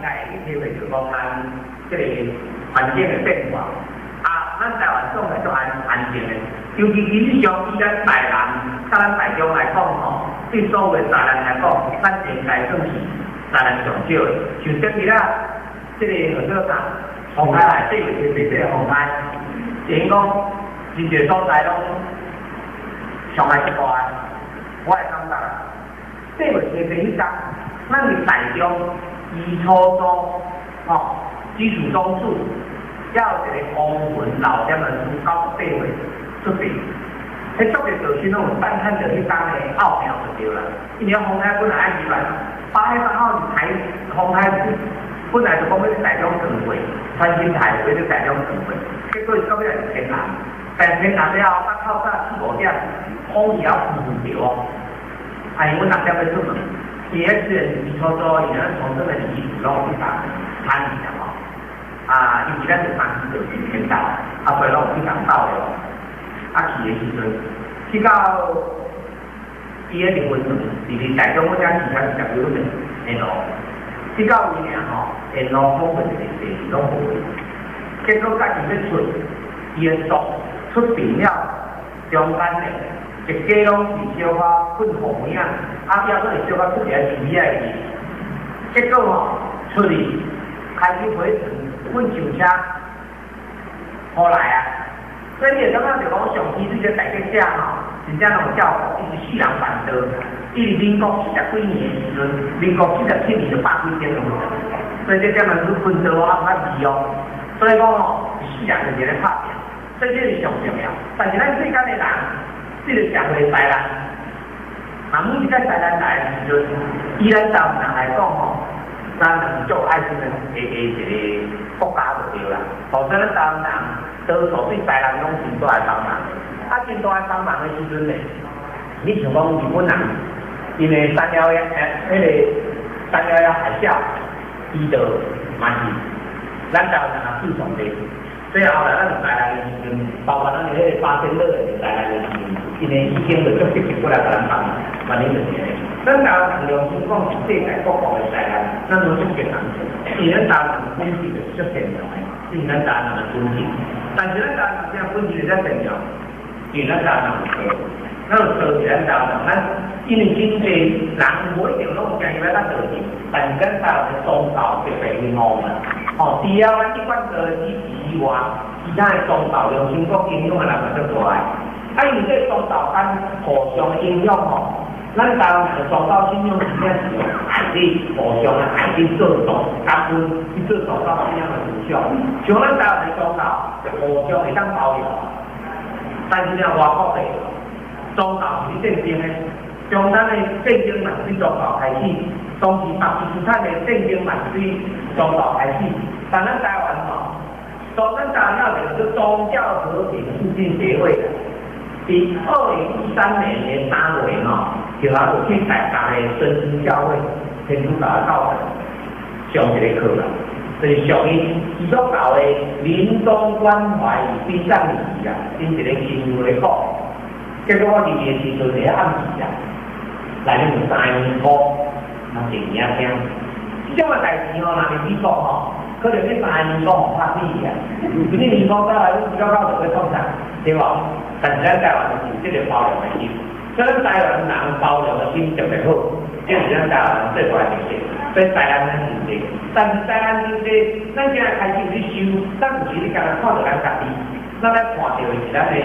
该会体会到讲咱这个环境的变化。咱台湾总来做安静的，尤其影响以咱台南、甲咱台中来讲吼，对所有台南来讲，咱应该算是台南上少的。像顶日啊，这个合作厂红海来对对这个红海，等于讲真侪所在拢上海一大，我会感觉，对袂起第一讲，咱伫台中基础中吼，基础中数。要一个公文老点的书到社会出边，迄作业就是那种单看着迄当的奥妙就对了。因为红海本来爱200，把迄3号台红海本来就讲要台中城会，川新台为了台中城会，结果到尾是天南，但天南了后，到早4、5点，风也要不着哦。因为6点要出门，伊迄虽然基础做，伊咱从这个基础拢去打参与的吼。尤其咱是长期就是天道，所以拢有去讲道的。去的时阵，去到伊迄个分段，就是台中我讲其他是10几分线路，去到位尔吼，线路部分是拢无去。结果家己要出，伊的速出边了，中间的一家拢是小可粉红影，要说是小可出来是伊的结果吼出去开始回程。阮上车，后来所以你感觉就讲上期这个大家车吼，真正拢叫一直4人办道，一直民国70几年的时阵，民国77年就100几点钟，所以这点嘛是分道较易哦。所以讲吼，4人就在咧拍拼，所以这是上重要。但是咱世间的人，这个社会台南，每一个台南来的时阵，以咱台湾人来讲吼。咱能做爱心的一个国家就对啦，否则咱台湾人多数对台南拢真大的帮忙。真大的帮忙的时阵呢，你像讲日本人，因为311海啸，伊就嘛是咱台湾人也注重的。所以后来咱台南的时阵，包括咱的迄个8仙乐的台南的时阵，因为已经就足积极过来咱帮忙，万年就是。咱台湾人用情况是世界各国的台南，咱都足极难做。因为咱台湾人本质就是足善良的，是咱台湾人的本质。但是咱台湾人这本质就遮善良，因为咱台湾人有错，咱有错是咱台湾人，咱因为经济人无一定拢讲要咱做钱，但是咱台湾的宗教特别兴旺嘛。除了咱一贯的支持以外，其他的宗教用情况影响的人就足大。因为这宗教间互相影响吼。咱台湾人宗教信仰真正是海底互相的海底做同结婚去做宗教信仰的事项，像咱台湾的宗教就互相会当包容，但是呢，外国的宗教是战争的，从咱的战争嘛对宗教开始，当时巴基斯坦的战争嘛对宗教开始，但咱台湾吼，从咱台湾要有个宗教和平促进协会的。在2013年的3月吼，就有去台大的深圳教会天主教的教堂上一个课啦，就是上伊所教的临终关怀与殡葬礼仪啊，因一个新会课。结果我入去的时阵，是暗时啊，来了有3年课，嘛静听听。这种代志吼，若是美国吼，可能你3年课互拍死啊，你年课再来，你比较高就会创啥，对吧？但是咱台湾是有这个包容的心，所以咱台湾人包容的心特别好，这是咱台湾人最大的特色。所以台湾人经济，但是台湾经济，咱现在开始有去收，咱有时你敢若看到咱家己，咱来看到的是咱的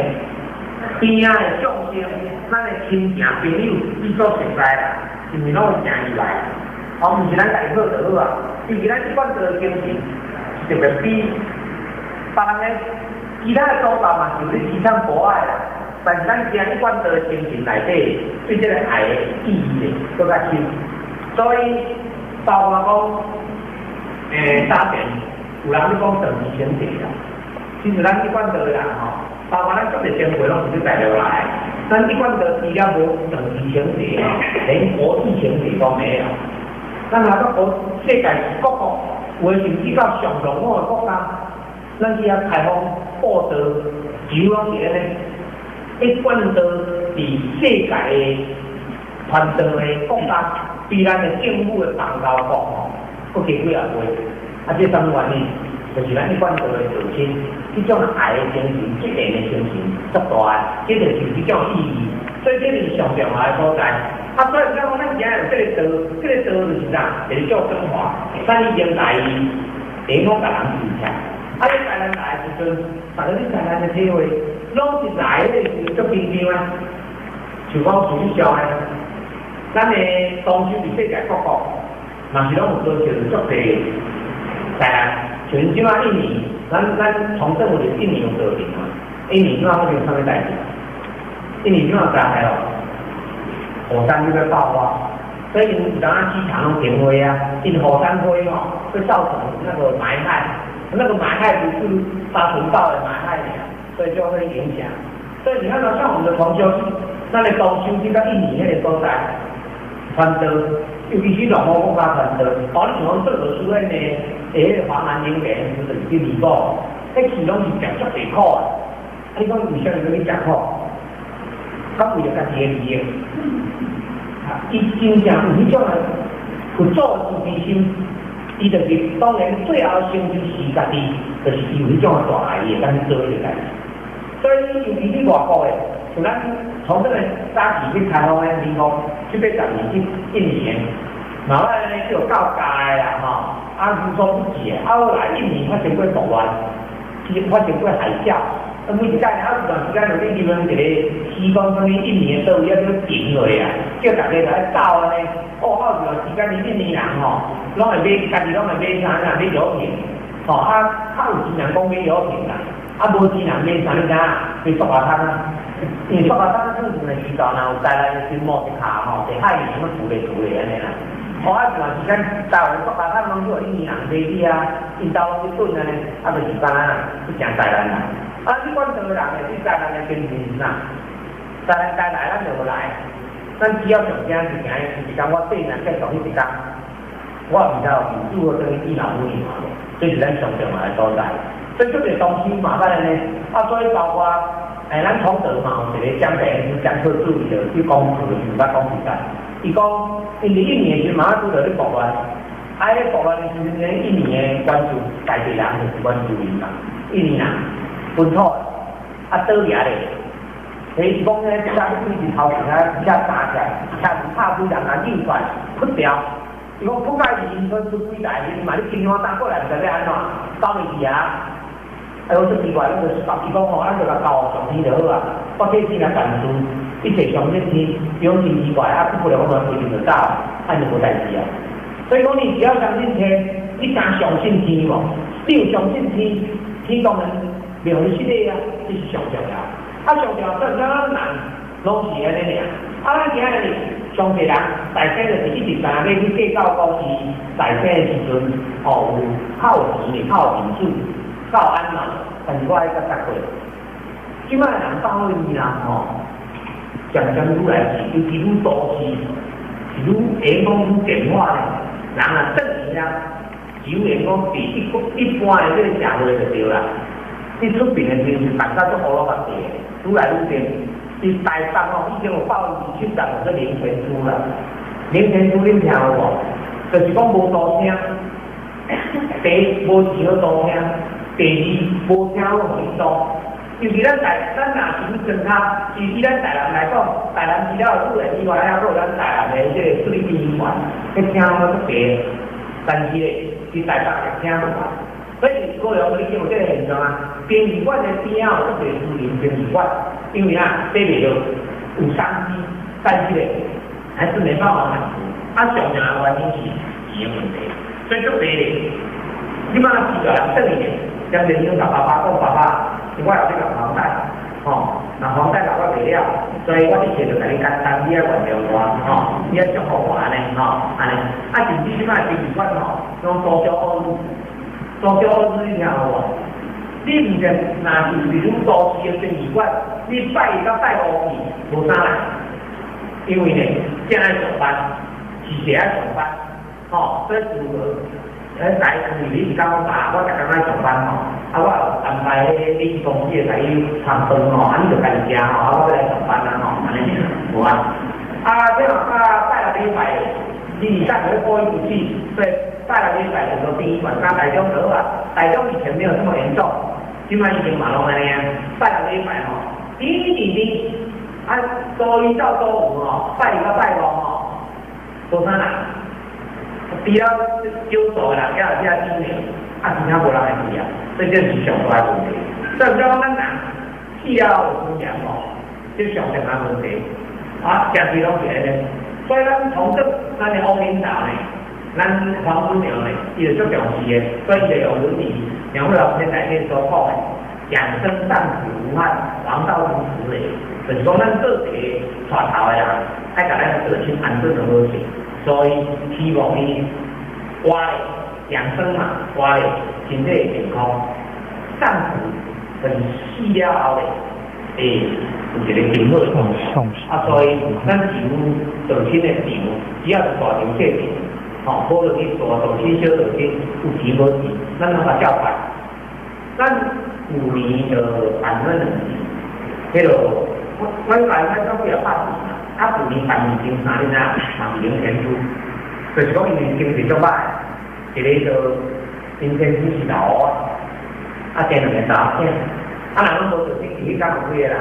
边仔的众生，咱的亲情朋友，伊所存在啦，是毋是拢有诚意来？毋是咱家己好就好啊，因为咱一贯做的精神，特别比别人的。其他的宗教嘛，就是提倡博爱啦，但是咱今一贯的精神内底，对这个爱的意义咧，更较深。所以，包括讲，早前有人咧讲长期选择啦，其实咱一贯的人吼，包括咱做的生活拢是去带落来，咱一贯的除了无长期选择，连国际选择都没有。咱那个世界各国，有的甚至到上落后的国家。咱去遐开放报道，就拢是安尼，一贯到伫世界的传统的国家，比咱的政府的邦交国吼，佫加几啊倍，啊，这什么原因？就是咱一般做的事情，这种爱的精神、积极的精神足大，这就是这种意义。所以这是上重要的所在。啊，所以讲咱今日这个道，这个道就是啥？就是叫中华，咱已经来地方甲人住起。啊，你台湾来的时阵，大家你台湾的体会，拢是来的是足平常啊，就讲从小啊，咱的当时伫世界各国，嘛是拢有做就是足侪台湾，像即马印尼，咱从政府的印尼有和平嘛，印尼即马发生啥物代志？印尼即马知影哦，火山就在爆发，所以有当机场拢停飞啊，因火山灰哦，会造成那个霾害。那个霾害不是沙尘暴的霾害所以就会影响。所以你看到像我们的同修，那个东修去到印尼那个所在，传道，尤其是农牧国家传道，哦，你像这个书呢，华南人民就是去美国，迄其中是讲足济苦啊，你讲为什么跟你讲苦？他为了家己的利益，伊真正有迄种有做自之心。伊就是当然最后成就是家己，就是有迄种大爱意，敢去做迄个代志。所以尤其是外国的，像咱从这个早期去开放的地方，去要10年去印尼，然后呢就有告家的啦吼，啊如所不及的，啊后来印尼发生过动乱，发生过海啸，每一届啊有段时间就你们一个西方什么印尼的岛要叫停落啊，叫大家来走安尼。哦，啊有段时间你印尼人吼。拢会买，家己拢会买啥啦？买药品，吼啊，较有钱人讲买药品啦，啊无钱人买啥物仔？买塑料桶啊，因为塑料桶做成的时候，若有带来的水毛一下吼，地海面什么处理安尼啦。哦啊，有段时间台湾塑料桶拢做印尼人买去啊，因兜拢去炖安尼，啊就是干啦，去食台湾人。啊，你管什么人的？你台湾的经济呐？台湾该来咱就无来，咱只要上惊一件，就是讲我对人结束迄一天。我唔知道民主的这个电脑不灵嘛，这是咱上重要的所在。所以这个东西麻烦呢，啊，所以包括咱从德嘛，有一个江北监测助理的去讲课，有捌讲时间。伊讲，因为印尼是马上拄到咧暴乱，啊，迄暴乱的时阵呢，印尼的关注在地人就是关注民嘛，印尼人本土的，啊，倒掠咧。所以讲呢，这个规日头前啊，一下打起来，下拍几人啊，硬出来，扑掉。伊讲覆盖伊，佢出几代，你嘛你平常打过来，就要安怎走袂去啊？哎，我说奇怪，咱就是伊讲吼，咱就甲交上天就好啊。我这天来办事，一切上这天，有真奇怪啊！不了我们规定就走，安就无代志啊。所以讲你只要相信天，你敢相信天无？你有相信天，天当然了你这个啊，这是上重要。啊，上重要，咱人拢是安尼尔。啊，咱今日上济人大生就是一直在咧去计较讲是大生的时阵，哦有靠钱的、靠民主、靠安嘛，但是我爱甲答过。即摆人到位人吼，渐渐愈来是，尤其愈都市，是愈下讲愈简化咧，人啊正面啊，只有下讲比一般的这个社会就对啦。你出边的时阵，大家都好老百姓，愈来愈变。伫台北哦，已经有70%个零钱厝啦。零钱厝恁听有无？就是讲无大声，第一无钱好大声，第二无声好互伊多。尤其咱若是真卡，其实咱台南来讲，台南除了有人以外，还有咱台南的这个水电员，迄听我特别，但是咧，伫台北就听唔到。所以高雄你有这个现象啊，殡仪馆的边啊，特别是临殡仪馆，因为啊，这里有商机，但是咧还是没办法满足。啊，上面的原因是钱的问题，所以就对咧，你把他记住来，等于将人用爸爸讲爸爸，我有这个房贷，吼，那房贷我袂了，所以我以前就甲你简单，你要原谅我，吼，你要祝福我安尼，吼，安尼，啊，甚至即摆殡仪馆吼，用多少欧路。多少好子你听有无？你唔是若是比如都市的殡仪馆，你拜到拜5年无啥人，因为呢，正爱上班，是爱上班，吼，所以如何？来，你是讲爸，我逐工爱上班吼，啊，我有安排你公司来参饭吼，啊，你就家己食吼，啊，我要来上班啦吼，安尼无啊？啊，这拜了礼拜，你再不会播一部戏，所以带来的百很多第一晚上台中得啊，台中以前没有这么严重，现在已经马龙那样，带来的100哦，滴，啊，周一到周五哦，拜一个拜五哦，多少人？除了少数啦，加有这今年，啊，其他无人会去啊，所以这是上大问题。所以讲咱人去啊有尊严哦，这上重大问题。啊，常时拢是安尼。所以咱从这咱的乌领导呢，咱黄姑娘呢，伊就足重视的，所以伊就用伦理两位老师内底所讲的养生上苦无憾，王道如此嘞。就是讲咱做一个带头的人，爱甲咱个性安顿就好势。所以希望伊我的养生嘛，我的身体健康，上苦很死了后嘞，有一个挺好的啊，所以咱场造亲的场，只要是大场小场，吼，无论去大造亲小造亲，有钱无钱，咱拢甲照办。咱有年就办了2年，迄落我来咱到几啊8年啦，啊有年办2年3年啊，嘛是零钱出，就是讲因为经济足歹，一个就零钱出是老啊，生2个查某囝，啊人拢无做经济，干有几个人？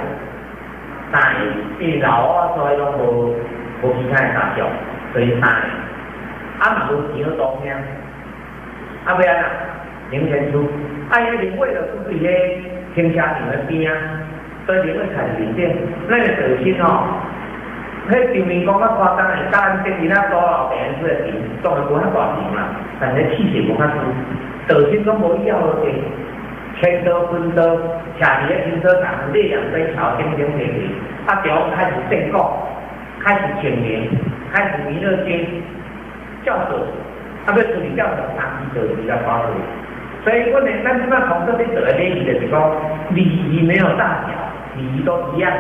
但是老啊，所以拢无其他的大小，所以3个，啊嘛无钱好当兄，啊要安那零钱出，啊伊另外就出去迄停车场的边啊，所以另外开面店，咱个造亲哦，迄场面讲较夸张的，甲咱这其他多老病出的钱，当然无遐大钱啦，但是气势无遐足，造亲拢无以后的。牵车分车，徛伫咧停车场，烈阳灯桥顶顶面面，啊，就开始建构，开始请年，开始弥勒经教授，啊，要处理教授长期就比较高的。所以我们咱即摆从这边得的礼仪就是讲，礼仪没有大小，礼仪都一样，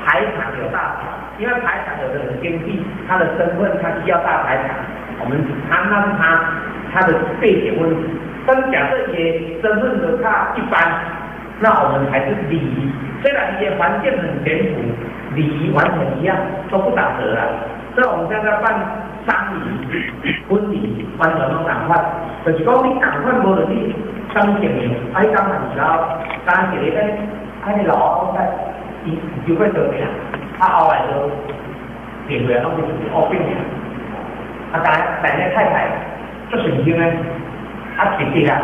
排场有大小，因为排场有的人经济，他的身份他需要大排场，我们那是他的背景问题。但是假设也身份的他一般，那我们还是礼仪。虽然也环境很简朴，礼仪完全一样，都不打折啊。所以我们现在办丧礼、婚礼，完全都赶快。就是讲你赶快无论你什么情形，啊，你赶快时候，当一个你老啊，在就会得病，啊后来就变回来拢是恶病了。啊，但那太太做神经呢？啊，直接啊，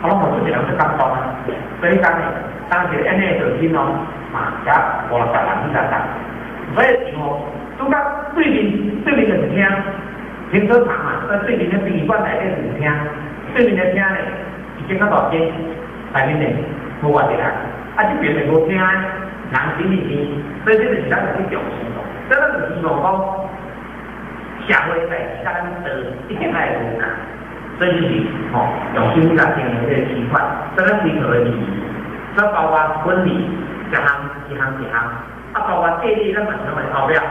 我拢无出一人去讲讲啊，所以讲呢，当时安尼造亲哦，嘛，也50-60人去参加，所以哦，拄到对面就是厅，停车场嘛，对面的殡仪馆内底就是厅，对面的厅呢，已经较大间，内面呢无偌济人，啊，这边呢无厅，人行李钱，所以这就是咱去重视咯，所以咱就希望讲，社会在咱的一定爱有感。所以就是用心来经营这个习惯，这个配合的礼仪，所以包括婚礼一项，啊包括祭礼咱嘛是拢会后表，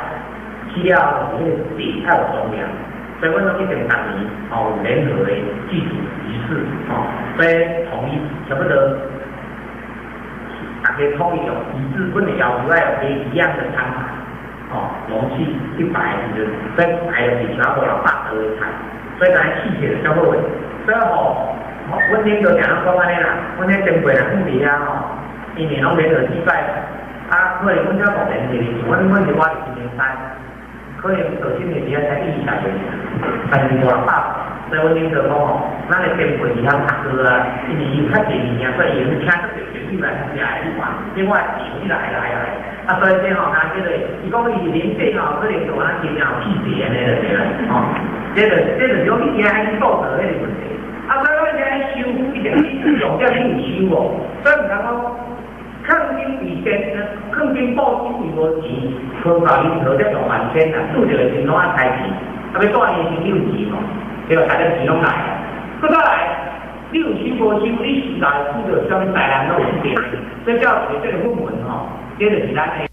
需要就是迄个礼要有重量，所以阮拢一定逐年有联合的祭祖仪式，所以统一差不多，大家统一用仪式本的要求要有一样的餐盘，容器100就是，所以摆的是差不多8个菜。所以咱气血就较好诶，所以阮恁就常常讲安尼啦，阮迄前辈人讲伫遐因为拢联合祭拜，啊，可能阮遮大人就是，阮是我是103，可能造亲的时才20岁，但是50-所以阮恁就讲咱的前辈是晓读书啊，因为伊较侪物件，所以伊听得着情绪来是来去玩，另外是来，啊，所以这咱这个，伊讲伊年纪可能就咱今年气血安尼就对啦，这就是讲你惊爱去道德迄个问题，啊，所以我惊爱修，一定去用这去修哦，所以唔通讲，抗金比先，抗金报金比无钱，科考你头才用1000啦，拄着个钱拢爱开钱，啊，要带年钱有钱哦，结果大家钱拢来，搁再来，你有修无修，你时代拄着什么灾难拢有变，所以叫做这个论文这就是咱的。